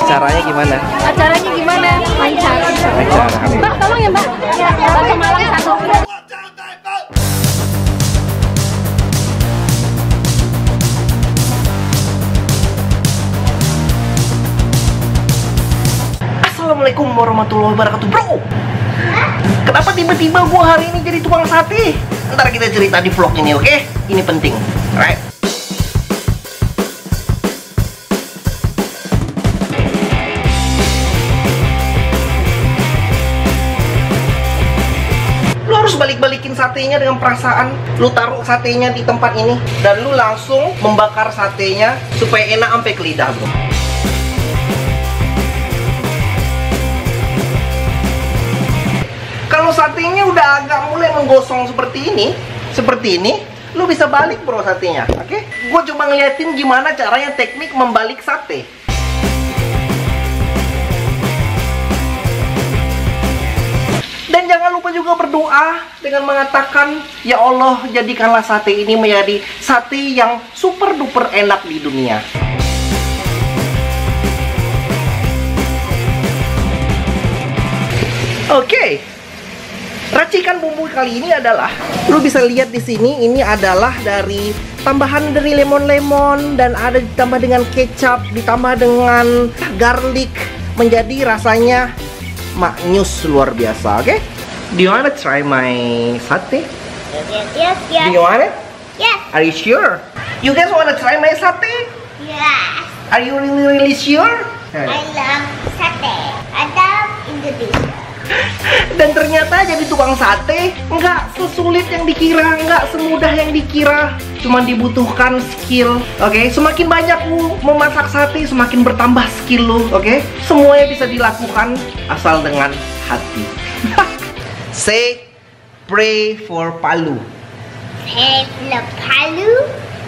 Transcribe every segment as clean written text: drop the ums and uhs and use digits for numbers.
Caranya gimana? Acaranya gimana? Lancar. Lancar. Mbak, tolong ya Mbak. Bakso Malang 1. Assalamualaikum warahmatullahi wabarakatuh, bro. Kenapa tiba-tiba gua hari ini jadi tukang sate? Ntar kita cerita di vlog ini, oke? Ini penting, right? Lu harus balik-balikin satenya dengan perasaan. Lu taruh satenya di tempat ini dan lu langsung membakar satenya supaya enak sampai ke lidah, bro. Kalau satenya udah agak mulai menggosong seperti ini, lu bisa balik bro satenya, oke? Gue coba ngeliatin gimana caranya teknik membalik sate. Dan jangan lupa juga berdoa dengan mengatakan, ya Allah, jadikanlah sate ini menjadi sate yang super duper enak di dunia. Oke. Racikan bumbu kali ini adalah, lu bisa lihat di sini, ini adalah dari tambahan dari lemon-lemon dan ada ditambah dengan kecap, ditambah dengan garlic, menjadi rasanya maknyus luar biasa. Oke? Do you wanna try my satay? Yes. Do you want it? Yes. Are you sure? You guys wanna try my satay? Yes. Are you really sure? I love sate. I love Indonesia. Dan ternyata jadi tukang sate nggak sesulit yang dikira, nggak semudah yang dikira. Cuma dibutuhkan skill, oke? Semakin banyak lu memasak sate, semakin bertambah skill lu, oke? Semuanya bisa dilakukan asal dengan hati. Say, pray for Palu. Pray for Palu.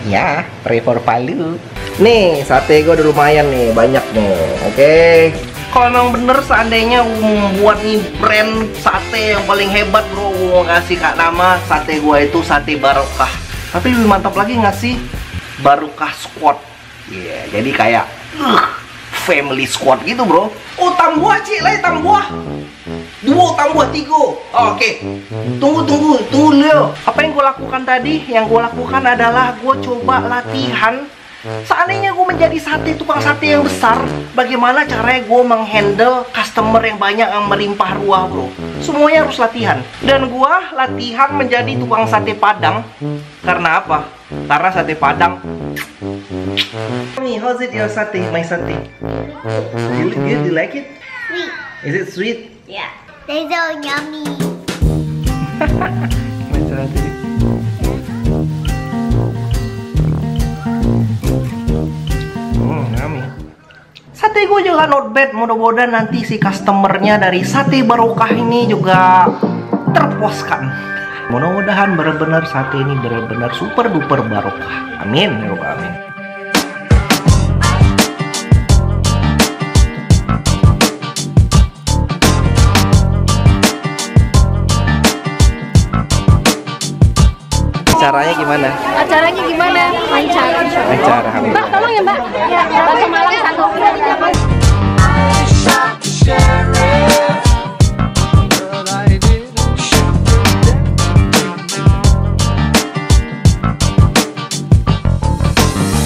Ya, pray for Palu. Nih, sate gue udah lumayan nih, banyak nih, oke? Kalau memang bener seandainya membuat nih brand sate yang paling hebat bro, gue mau kasih kak nama sate gue itu sate barokah. Tapi lebih mantap lagi ngasih barokah squad. Iya, jadi kayak family squad gitu bro. Oh tambah cik lah, tambah 2 tambah 3. Oke. Tunggu Leo. Apa yang gue lakukan tadi? Yang gue lakukan adalah gue coba latihan. Seandainya gue menjadi tukang sate yang besar, bagaimana caranya gue menghandle customer yang banyak yang melimpah ruah bro. Semuanya harus latihan. Dan gue latihan menjadi tukang sate Padang. Karena apa? Karena sate Padang. How's it your sate? My sate? You look good, you like it? Sweet. Is it sweet? Yeah. They're so yummy. Sate gue juga not bad. Mudah-mudahan nanti si customernya dari sate barokah ini juga terpuaskan. Mudah-mudahan benar-benar sate ini benar-benar super duper barokah. Amin ya rabbal alamin. Caranya gimana? Acaranya gimana? Lancar. Lancar. Mbak, tolong ya Mbak. Bakso Malang 1.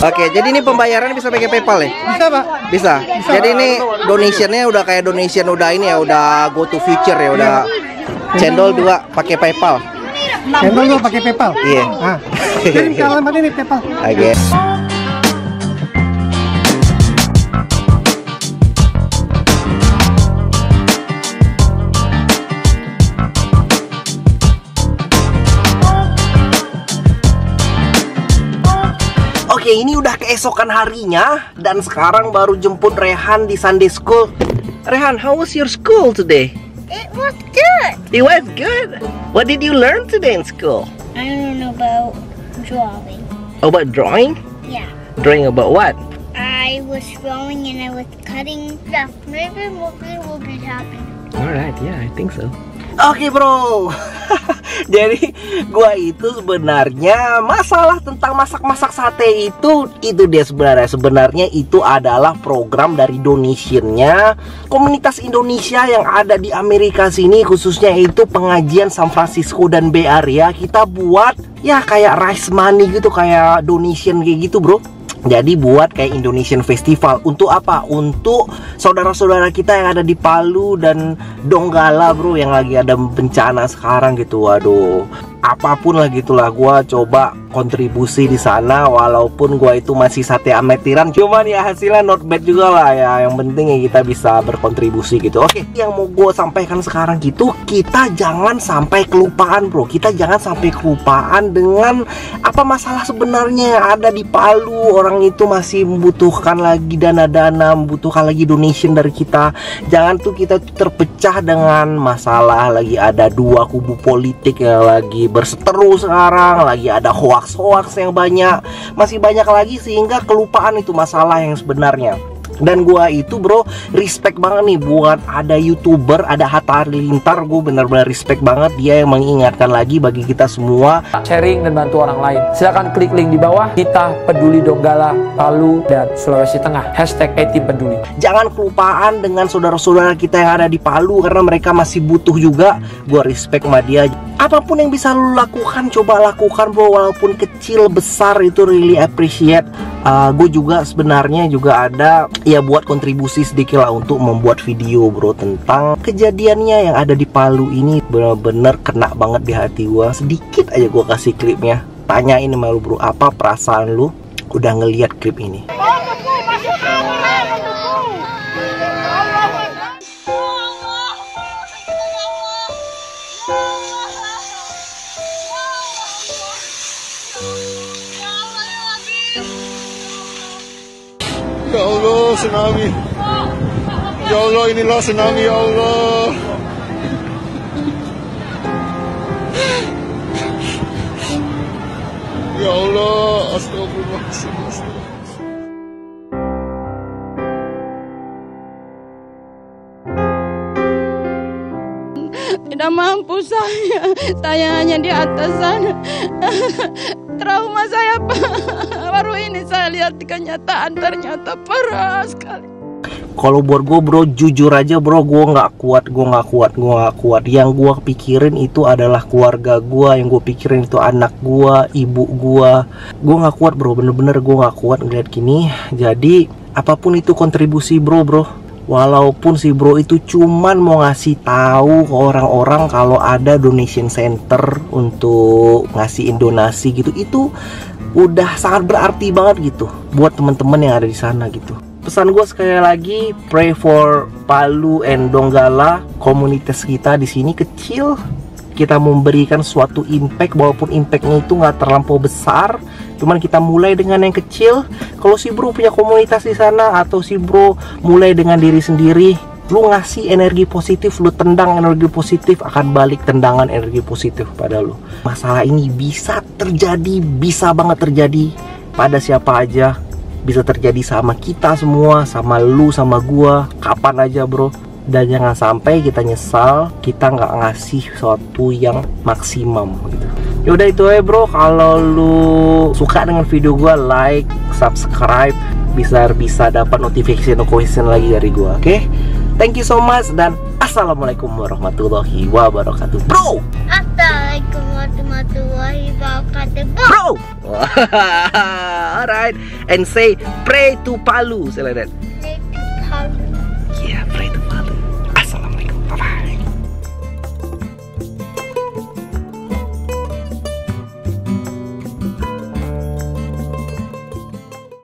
Oke, jadi ini pembayaran bisa pakai PayPal ya? Bisa Pak? Bisa. Jadi ini donationnya udah kayak donation udah ini ya, udah go to future ya, udah cendol 2 pakai PayPal. Cendol lo pakai PayPal? Iya. Ah. Kirim ke alamat ini PayPal. Oke. Oke, ini udah keesokan harinya dan sekarang baru jemput Rehan di Sunday School. Rehan, how was your school today? It was good. It was good. What did you learn today in school? I don't know about drawing. About drawing? Yeah. Drawing about what? I was drawing and I was cutting stuff. Maybe Mowgli will be happy. Alright, yeah, I think so. Oke bro. Jadi gua itu sebenarnya masalah tentang masak-masak sate itu dia sebenarnya itu adalah program dari donationnya komunitas Indonesia yang ada di Amerika sini, khususnya itu pengajian San Francisco dan Bay Area. Kita buat ya kayak rice money gitu, kayak donation kayak gitu bro. Jadi buat kayak Indonesian Festival. Untuk apa? Untuk saudara-saudara kita yang ada di Palu dan Donggala bro, yang lagi ada bencana sekarang gitu. Waduh, apapun lah gitulah, gua coba kontribusi di sana. Walaupun gua itu masih sate ametiran, cuman ya hasilnya not bad juga lah ya. Yang penting ya kita bisa berkontribusi gitu. Oke, yang mau gua sampaikan sekarang gitu, kita jangan sampai kelupaan bro. Kita jangan sampai kelupaan dengan apa masalah sebenarnya yang ada di Palu. Orang itu masih membutuhkan lagi dana-dana, membutuhkan lagi donation dari kita. Jangan tuh kita terpecah dengan masalah lagi ada dua kubu politik yang lagi berseteru sekarang, lagi ada hoax yang banyak, masih banyak lagi, sehingga kelupaan itu masalah yang sebenarnya. Dan gua itu bro respect banget nih buat ada YouTuber, ada Hatta Halilintar. Gue benar-benar respect banget, dia yang mengingatkan lagi bagi kita semua sharing dan bantu orang lain. Silahkan klik link di bawah. Kita peduli Donggala, Palu, dan Sulawesi Tengah. #A-Team-Peduli. Jangan kelupaan dengan saudara-saudara kita yang ada di Palu, karena mereka masih butuh juga. Gue respect sama dia. Apapun yang bisa lu lakukan, coba lakukan bro. Walaupun kecil besar itu really appreciate. Gue juga sebenarnya juga ada ya buat kontribusi sedikit lah untuk membuat video bro tentang kejadiannya yang ada di Palu ini. Bener-bener kena banget di hati gue. Sedikit aja gue kasih klipnya. Tanyain sama lu bro, apa perasaan lu udah ngeliat klip ini? Ya Allah, tsunami. Ya Allah, inilah tsunami, ya Allah. Ya Allah, astagfirullahaladzim. Tidak mampu saya hanya di atas sana. Trauma saya baru ini saya lihat kenyataan, ternyata parah sekali. Kalau buat gue bro, jujur aja bro, gue nggak kuat. Yang gue pikirin itu adalah keluarga gue, yang gue pikirin itu anak gue, ibu gue. Gue nggak kuat bro, bener-bener gue nggak kuat ngeliat gini. Jadi apapun itu kontribusi bro. Walaupun si bro itu cuman mau ngasih tahu ke orang-orang kalau ada donation center untuk ngasihin donasi gitu, itu udah sangat berarti banget gitu buat teman-teman yang ada di sana gitu. Pesan gue sekali lagi, pray for Palu and Donggala. Komunitas kita di sini kecil, kita memberikan suatu impact, walaupun impactnya itu nggak terlampau besar, cuman kita mulai dengan yang kecil. Kalau si bro punya komunitas di sana, atau si bro mulai dengan diri sendiri, lu ngasih energi positif, lu tendang energi positif, akan balik tendangan energi positif pada lu. Masalah ini bisa terjadi, bisa banget terjadi pada siapa aja. Bisa terjadi sama kita semua, sama lu, sama gua, kapan aja bro. Dan jangan sampai kita nyesal kita nggak ngasih sesuatu yang maksimum gitu. Yaudah itu aja bro. Kalau lu suka dengan video gua, like, subscribe, bisa dapat notification lagi dari gua. Oke? Thank you so much dan assalamualaikum warahmatullahi wabarakatuh bro. Assalamualaikum warahmatullahi wabarakatuh, Bro. Alright, and say pray to Palu. Say like that.